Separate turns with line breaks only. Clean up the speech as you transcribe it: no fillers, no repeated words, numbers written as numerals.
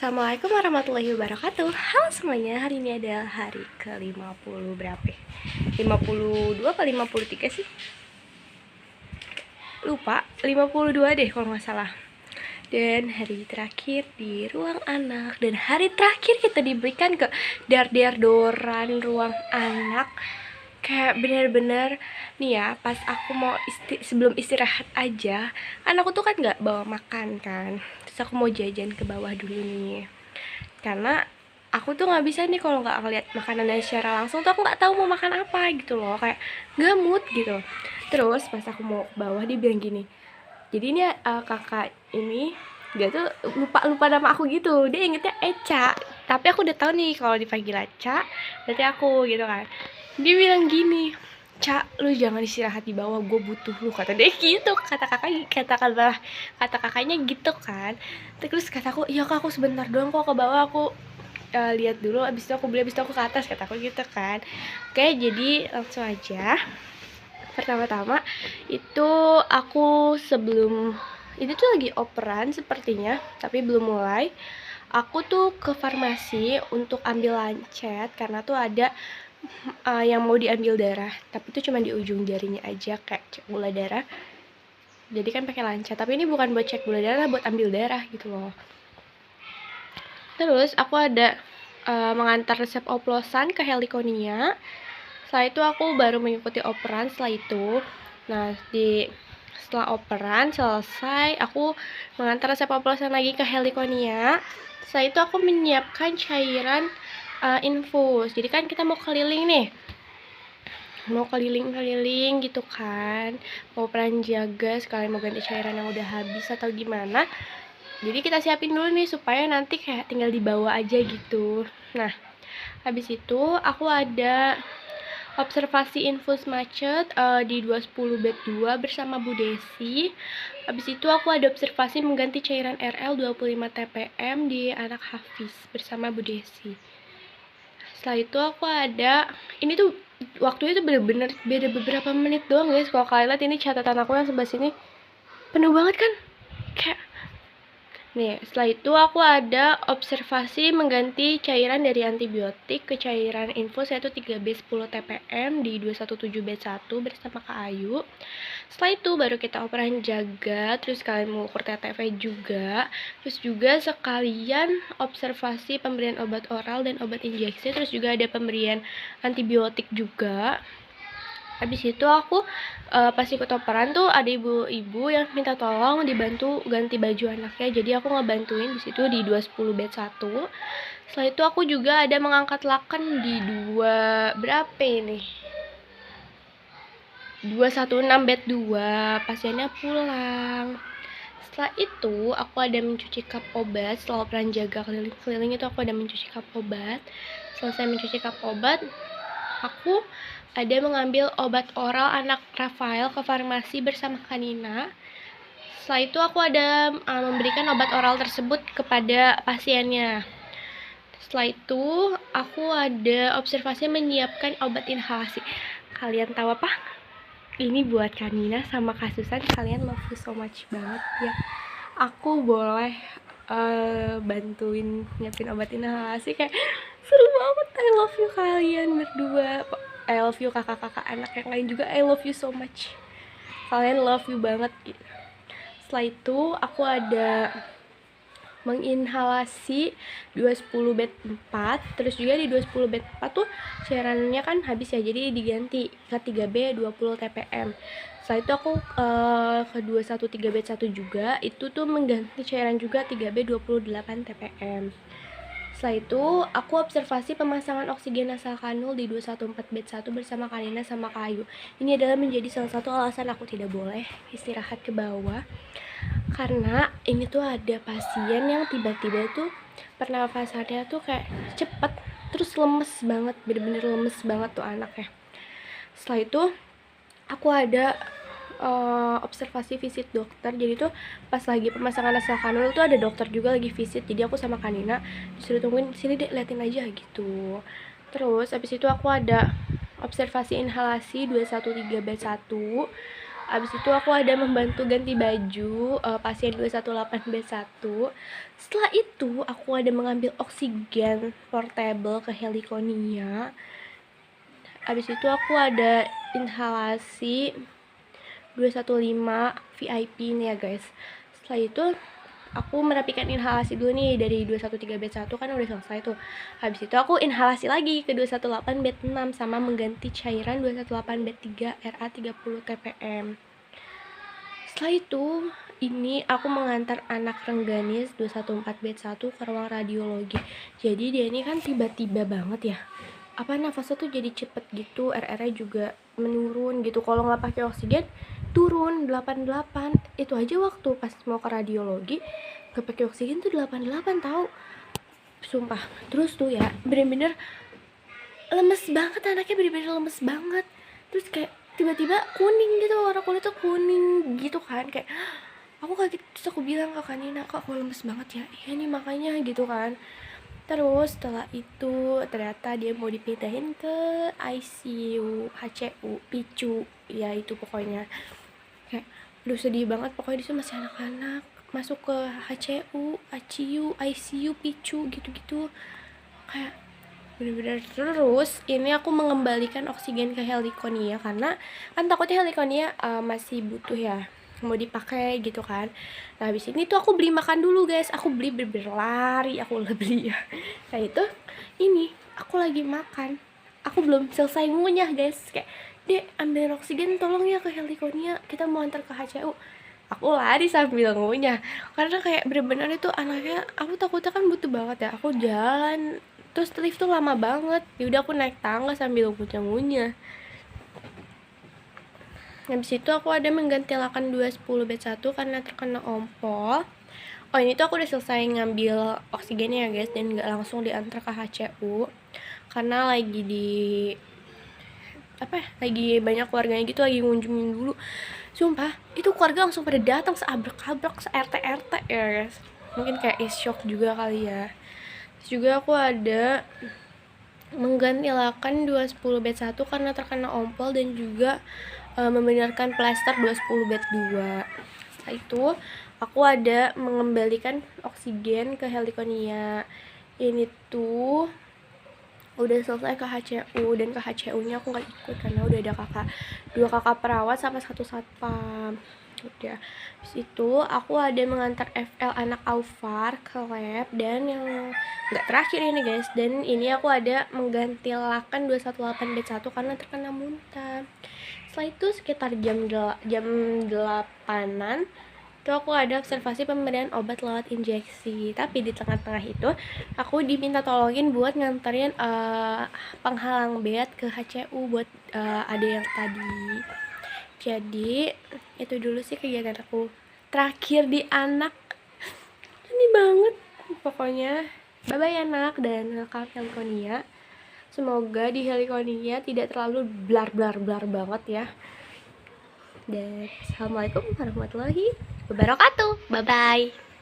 Assalamualaikum warahmatullahi wabarakatuh. Halo semuanya, hari ini adalah hari ke-50 berapa ya? 52 apa 53 sih? Lupa, 52 deh kalau nggak salah. Dan hari terakhir di ruang anak. Dan hari terakhir kita diberikan ke dar-dar-doran ruang anak. Kayak bener-bener nih ya, pas aku mau sebelum istirahat aja, kan aku tuh kan nggak bawa makan kan. Terus aku mau jajan ke bawah dulu nih. Karena aku tuh nggak bisa nih kalau nggak ngeliat makanan dari secara langsung tuh aku nggak tahu mau makan apa gitu loh, kayak nggak mood gitu. Terus pas aku mau ke bawah dia bilang gini, jadi ini kakak ini dia tuh lupa nama aku gitu, dia ingetnya Eca, tapi aku udah tahu nih kalau dipanggil Eca berarti aku gitu kan. Dia bilang gini, Ca, lu jangan istirahat di bawah, gue butuh lu, kata dia gitu. Kata kakaknya gitu kan. Terus kataku, iya kak, aku sebentar doang kok ke bawah, aku lihat dulu, abis itu aku beli, abis itu aku ke atas, kataku gitu kan. Oke, jadi langsung aja. Pertama-tama itu aku sebelum ini tuh lagi operan sepertinya, tapi belum mulai. Aku tuh ke farmasi untuk ambil lancet karena tuh ada yang mau diambil darah, tapi itu cuma di ujung jarinya aja, kayak cek gula darah. Jadi kan pakai lancet, tapi ini bukan buat cek gula darah, buat ambil darah gitu loh. Terus aku ada mengantar resep oplosan ke Helikonia. Setelah itu aku baru mengikuti operan setelah itu. Nah, setelah operan selesai, aku mengantar resep oplosan lagi ke Helikonia. Setelah itu aku menyiapkan cairan infus. Jadi kan kita mau keliling nih, mau keliling-keliling gitu kan, mau peran jaga sekalian mau ganti cairan yang udah habis atau gimana. Jadi kita siapin dulu nih supaya nanti kayak tinggal dibawa aja gitu. Nah, habis itu aku ada observasi infus macet di 210 bed 2 bersama Bu Desi. Habis itu aku ada observasi mengganti cairan RL 25 TPM di anak Hafiz bersama Bu Desi. Setelah itu aku ada, ini tuh waktunya tuh bener-bener beda beberapa menit doang guys. Kalau kalian lihat ini catatan aku yang sebelah sini penuh banget kan, kayak nih. Setelah itu aku ada observasi mengganti cairan dari antibiotik ke cairan infus yaitu 3B10 TPM di 217 bed 1 bersama Kak Ayu. Setelah itu baru kita operan jaga, terus kalian mengukur TTV juga, terus juga sekalian observasi pemberian obat oral dan obat injeksi, terus juga ada pemberian antibiotik juga. Habis itu aku pas ikut operan tuh ada ibu-ibu yang minta tolong dibantu ganti baju anaknya, jadi aku ngebantuin di situ di 210 bed 1. Setelah itu aku juga ada mengangkat laken di 216 bed 2, pasiennya pulang. Setelah itu aku ada mencuci cup obat. Setelah operan jaga keliling-keliling itu aku ada mencuci cup obat. Selesai mencuci cup obat, aku ada mengambil obat oral anak Rafael ke farmasi bersama Kanina. Setelah itu aku ada memberikan obat oral tersebut kepada pasiennya. Setelah itu aku ada observasi menyiapkan obat inhalasi. Kalian tahu apa? Ini buat Kanina sama Kasusan, kalian love you so much banget ya. Aku boleh bantuin nyiapin obat inhalasi, kayak seru banget. I love you kalian berdua. I love you kakak-kakak anak yang lain juga, I love you so much. Kalian love you banget gitu. Setelah itu aku ada menginhalasi 210 bed 4. Terus juga di 210 bed 4 tuh cairannya kan habis ya, jadi diganti ke 3B 20 TPM. Setelah itu aku ke 213 bed 1 juga, itu tuh mengganti cairan juga 3B 28 TPM. Setelah itu aku observasi pemasangan oksigen nasal kanul di 214 bed 1 bersama Kanina sama Kayu. Ini adalah menjadi salah satu alasan aku tidak boleh istirahat ke bawah, karena ini tuh ada pasien yang tiba-tiba tuh pernafasannya tuh kayak cepet, terus lemes banget, bener-bener lemes banget tuh anaknya. Setelah itu aku ada observasi visit dokter. Jadi tuh pas lagi pemasangan nasal kanul tuh ada dokter juga lagi visit, jadi aku sama Kanina disuruh tungguin sini deh, liatin aja gitu. Terus abis itu aku ada observasi inhalasi 213 bed 1. Abis itu aku ada membantu ganti baju pasien 218-bed 1. Setelah itu aku ada mengambil oksigen portable ke Heliconia. Abis itu aku ada inhalasi 215 VIP nih ya guys. Setelah itu aku merapikan inhalasi dulu nih dari 213-bed 1 kan udah selesai tuh. Habis itu aku inhalasi lagi ke 218-bed 6 sama mengganti cairan 218-bed 3 RA 30 TPM. Setelah itu ini aku mengantar anak Rengganis 214-bed 1 ke ruang radiologi. Jadi dia ini kan tiba-tiba banget ya. Apa nafasnya tuh jadi cepet gitu, RR-nya juga menurun gitu. Kalau nggak pakai oksigen turun 88. Itu aja waktu pas mau ke radiologi nggak pakai oksigen tuh 88 tahu. Sumpah. Terus tuh ya bener-bener lemes banget, anaknya bener-bener lemes banget. Terus kayak tiba-tiba kuning gitu, warna kulit tuh kuning gitu kan, kayak aku kaget. Terus aku bilang ke Kanina, kok aku lemes banget ya? Iya nih makanya gitu kan. Terus setelah itu ternyata dia mau dipindahin ke ICU, HCU, PICU, ya itu pokoknya. Kayak aduh sedih banget, pokoknya dia masih anak-anak masuk ke HCU, ICU, PICU gitu-gitu. Kayak bener-bener. Terus ini aku mengembalikan oksigen ke Heliconia karena kan takutnya Heliconia masih butuh ya, mau dipakai gitu kan. Nah habis ini tuh aku beli makan dulu guys, aku beli berlari, aku beli ya. Nah itu ini aku lagi makan, aku belum selesai ngunyah guys, kayak Dek ambil oksigen tolong ya ke Heliconia, kita mau antar ke HCU. Aku lari sambil ngunyah karena kayak bener-bener itu anaknya, aku takutnya kan butuh banget ya. Aku jalan terus lift tuh lama banget, yaudah aku naik tangga sambil ngunyah-ngunyah. Habis itu aku ada mengganti lakan 210-bed 1 karena terkena ompol. Oh ini tuh aku udah selesai ngambil oksigennya ya guys, dan gak langsung diantar ke HCU karena lagi lagi banyak keluarganya gitu, lagi ngunjungin dulu. Sumpah itu keluarga langsung pada datang seabrek-abrek, se-RT-RT ya guys. Mungkin kayak shock juga kali ya. Terus juga aku ada mengganti lakan 210-bed 1 karena terkena ompol dan juga membenarkan plester 210-bed 2. Setelah itu aku ada mengembalikan oksigen ke Heliconia. Ini tuh udah selesai ke HCU, dan ke HCU-nya aku nggak ikut karena udah ada dua kakak perawat sama 1 satpam. Udah. Habis itu aku ada mengantar FL anak Aufar ke lab, dan yang nggak terakhir ini guys, dan ini aku ada mengganti lakan 218-bed 1 karena terkena muntah. Setelah itu sekitar jam 8-an itu aku ada observasi pemberian obat lewat injeksi. Tapi di tengah-tengah itu aku diminta tolongin buat nganterin penghalang bed ke HCU buat ada yang tadi. Jadi itu dulu sih kegiatan aku terakhir di anak. Ini banget pokoknya. Bye bye anak, dan welcome Heliconia. Semoga di Heliconia tidak terlalu blar banget ya. Dan assalamualaikum warahmatullahi wabarakatuh. Bye bye.